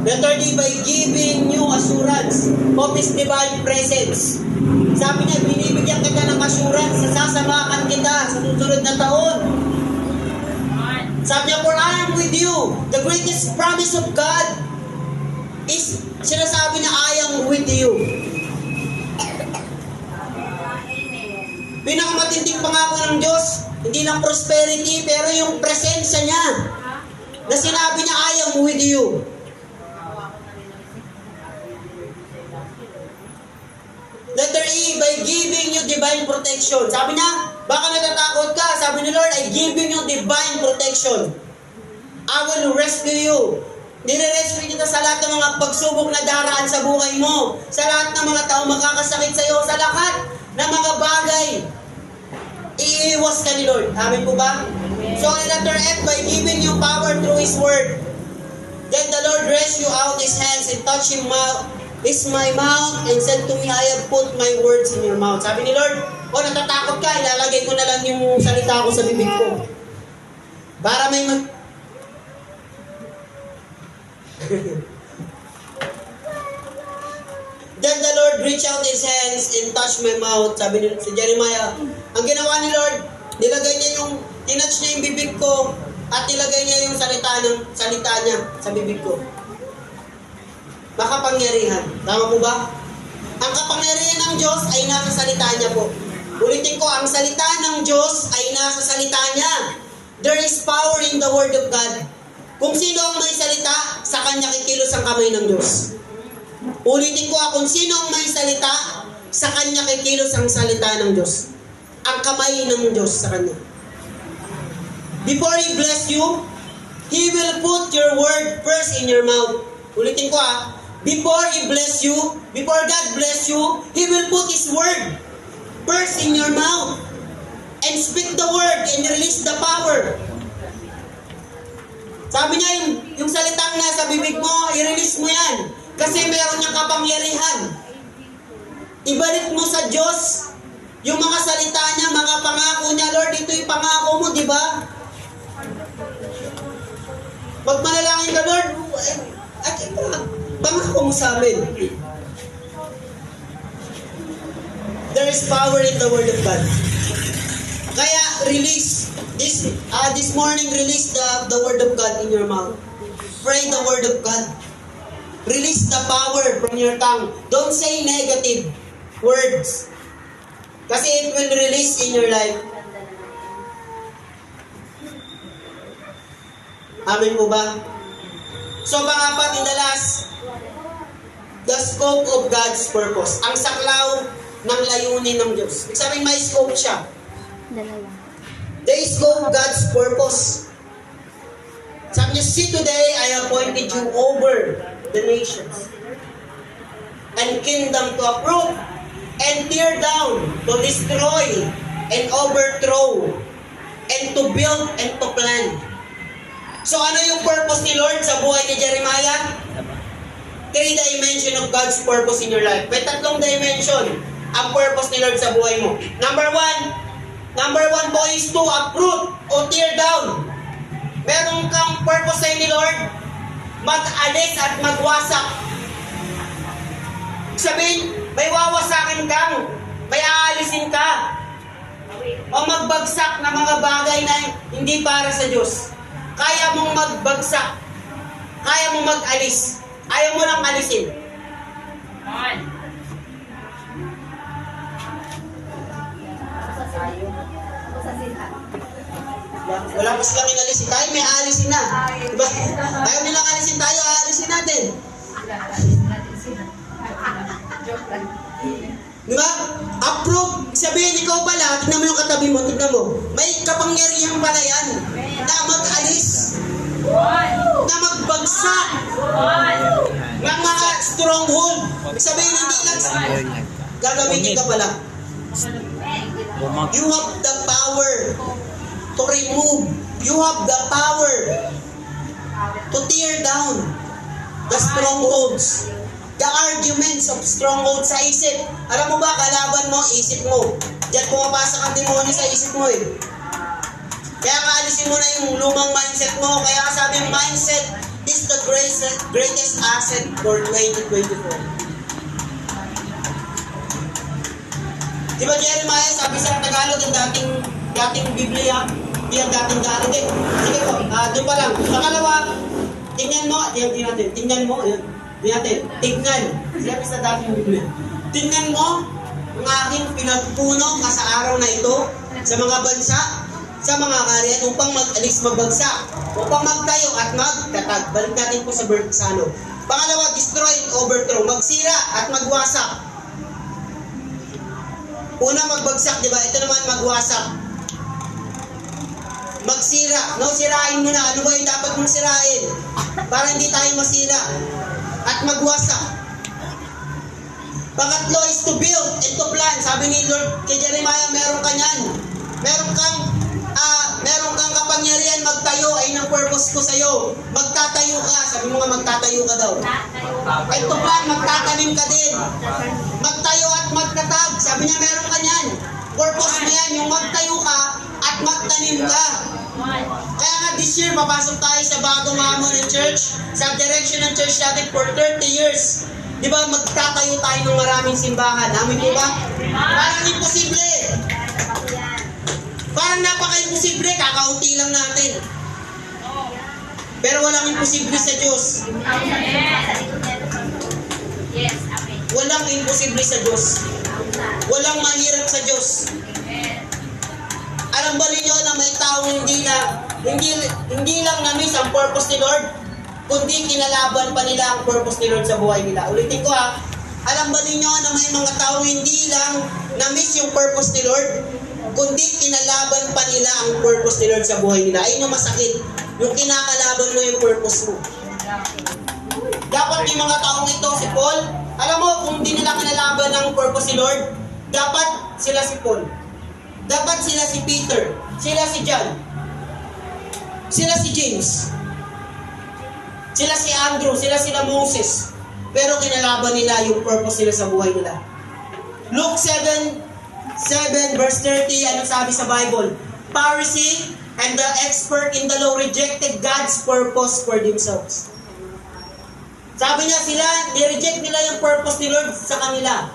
Letter D, by giving you assurance of His divine presence. Sabi niya, binibigyan kita ng assurance na sasamahan kita sa susunod na taon. Sabi niya, for I am with you. The greatest promise of God is, sinasabi niya, I am with you. Pinakamatinding pangako ng Diyos, hindi lang prosperity, pero yung presensya niya, na sinabi niya, I am with you. Letter E, by giving you divine protection. Sabi niya, baka natatakot ka. Sabi ni Lord, I giving you divine protection. I will rescue you. Nire-rescue kita sa lahat ng mga pagsubok na daraan sa buhay mo. Sa lahat ng mga tao makakasakit sa iyo. Sa lahat ng mga bagay. Iiwas ka ni Lord. Amin po ba? So, in letter F, by giving you power through His word. Then the Lord raised you out His hands and touched His my mouth and said to me, I have put my words in your mouth. Sabi ni Lord, natatakot ka, ilalagay ko na lang yung salita ko sa bibig ko. Para may Then the Lord reached out His hands and touched my mouth. Sabi ni si Jeremiah, ang ginawa ni Lord, nilagay niya tinouch niya yung bibig ko at nilagay niya yung salita niya sa bibig ko. Makapangyarihan. Tama po ba? Ang kapangyarihan ng Diyos ay nasa salita niya po. Ulitin ko, ang salita ng Diyos ay nasa salita niya. There is power in the Word of God. Kung sino ang may salita, sa kanya kikilos ang kamay ng Diyos. Ulitin ko, kung sino ang may salita, sa kanya kikilos ang salita ng Diyos. Ang kamay ng Diyos sa kanya. Before He bless you, He will put your word first in your mouth. Ulitin ko, before He bless you, before God bless you, He will put His word first in your mouth. And speak the word and release the power. Sabi niya, yung salitang nasa bibig mo, i-release mo yan. Kasi meron niyang kapangyarihan. Ibalik mo sa Diyos yung mga salita niya, mga pangako niya. Lord, ito yung pangako mo, di ba? Pag manalangin ka, Lord, pangako mo sa amin. There is power in the Word of God. Kaya release this morning, release the Word of God in your mouth. Pray the Word of God. Release the power from your tongue. Don't say negative words. Kasi it will release in your life. Amen po ba? So pangapat, in the last, the scope of God's purpose. Ang saklaw ng layunin ng Diyos. Ibig sabihin, may scope siya. The scope of God's purpose. Sabi niya, see, today I appointed you over the nations and kingdom to uproot and tear down, to destroy and overthrow and to build and to plant. So ano yung purpose ni Lord sa buhay ni Jeremiah? 3 dimension of God's purpose in your life. May 3 dimension ang purpose ni Lord sa buhay mo. Number one po is to uproot o tear down. Meron kang purpose sa'yo ni Lord, mag-alis at magwasak. Sabihin, may wawasakin kang, may aalisin ka, o magbagsak na mga bagay na hindi para sa Diyos. Kaya mong magbagsak, kaya mong mag-alis, ayaw mo lang alisin. Wala pa silang inalisin tayo, may aalisin na. Diba? Ayaw nilang alisin tayo, aalisin natin. Diba? Approve. Sabihin, ikaw pala, tignan mo yung katabi mo, tignan mo. May kapangyarihan pala yan na mag-alis, na magbagsak ng mga stronghold. Sabihin, hindi lang gagamitin ka pala. You have the power to remove. You have the power to tear down the strongholds. The arguments of strongholds sa isip. Alam mo ba, kalaban mo, isip mo. Diyan pumapasok ang demonyo sa isip mo eh. Kaya kaalisin mo na yung lumang mindset mo. Kaya sabi, mindset is the greatest asset for 2024. Di ba Jeremiah, sabi sa Tagalog, ang dating Biblia, di ang dating Tagalog eh. Sige po, doon pa lang. Pangalawa, tingnan mo, tingnan mo, tingnan. Sabi sa dating Biblia. Tingnan mo, ang aking pinagpuno sa araw na ito, sa mga bansa, sa mga kaharian, upang mag-alis magbagsak, upang magtayo at magtatag. Balik natin po sa ano. Pangalawa, destroy and overthrow. Magsira at magwasak. Una, magbagsak, di ba? Ito naman, magwasak. Magsira. No, sirain mo na. Ano ba yung dapat mong sirain? Para hindi tayo masira. At magwasak. Pangatlo is to build and to plan. Sabi ni Lord kay Jeremiah, meron ka niyan. Meron kang kapangyarihan magtayo ay ng purpose ko sa'yo. Magtatayo ka. Sabi mo nga, magtatayo ka daw. And to plan, magtatanim ka din. Magtayo at magtatag. Sabi niya, meron ka niyan. Purpose mo yan, yung magtayo ka at magtanim ka. Kaya nga this year, papasok tayo sa bagong hamon ng church, sa direction ng church natin for 30 years. Di ba, magtatayo tayo ng maraming simbahan. Amin po ba? Parang imposible. Parang napaka-imposible, kakaunti lang natin. Pero walang imposible sa Diyos. Walang imposible sa Diyos. Walang mahirap sa Diyos. Alam ba ninyo na may taong hindi lang na-miss ang purpose ni Lord, kundi kinalaban pa nila ang purpose ni Lord sa buhay nila. Ulitin ko ha. Alam ba ninyo na may mga taong hindi lang na-miss yung purpose ni Lord, kundi kinalaban pa nila ang purpose ni Lord sa buhay nila. Ayun yung masakit. Yung kinakalaban mo yung purpose mo. Dapat yung mga taong ito, si Paul, alam mo, kung hindi nila kinalaban ang purpose ni Lord, dapat sila si Paul. Dapat sila si Peter. Sila si John. Sila si James. Sila si Andrew. Sila sila Moses. Pero kinalaban nila yung purpose nila sa buhay nila. Luke 7 verse 30, anong sabi sa Bible? Pharisee and the expert in the law rejected God's purpose for themselves. Sabi niya sila, ni-reject nila yung purpose ni Lord sa kanila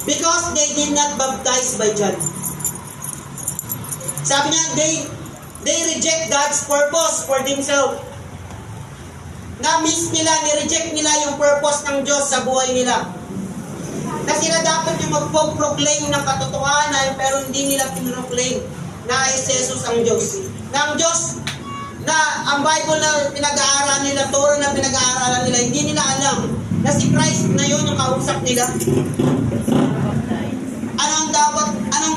because they did not baptize by John. Sabi niya, they reject God's purpose for themselves. Na-miss nila, ni-reject nila yung purpose ng Diyos sa buhay nila. Na sila dapat yung mag-proclaim ng katotohanan pero hindi nila pinroclaim na si Jesus ang Diyos. Na ang Diyos, na ang Bible na pinag-aaralan nila, Torah na pinag-aaralan nila, hindi nila alam na si Christ na yun yung kausap nila. Anong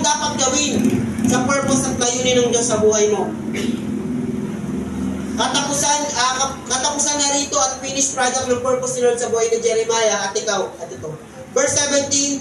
dapat gawin sa purpose at layunin ng Diyos sa buhay mo? Katapusan na rito at finished product ng purpose ni Lord sa buhay ni Jeremiah at ikaw at ito. Verse 17,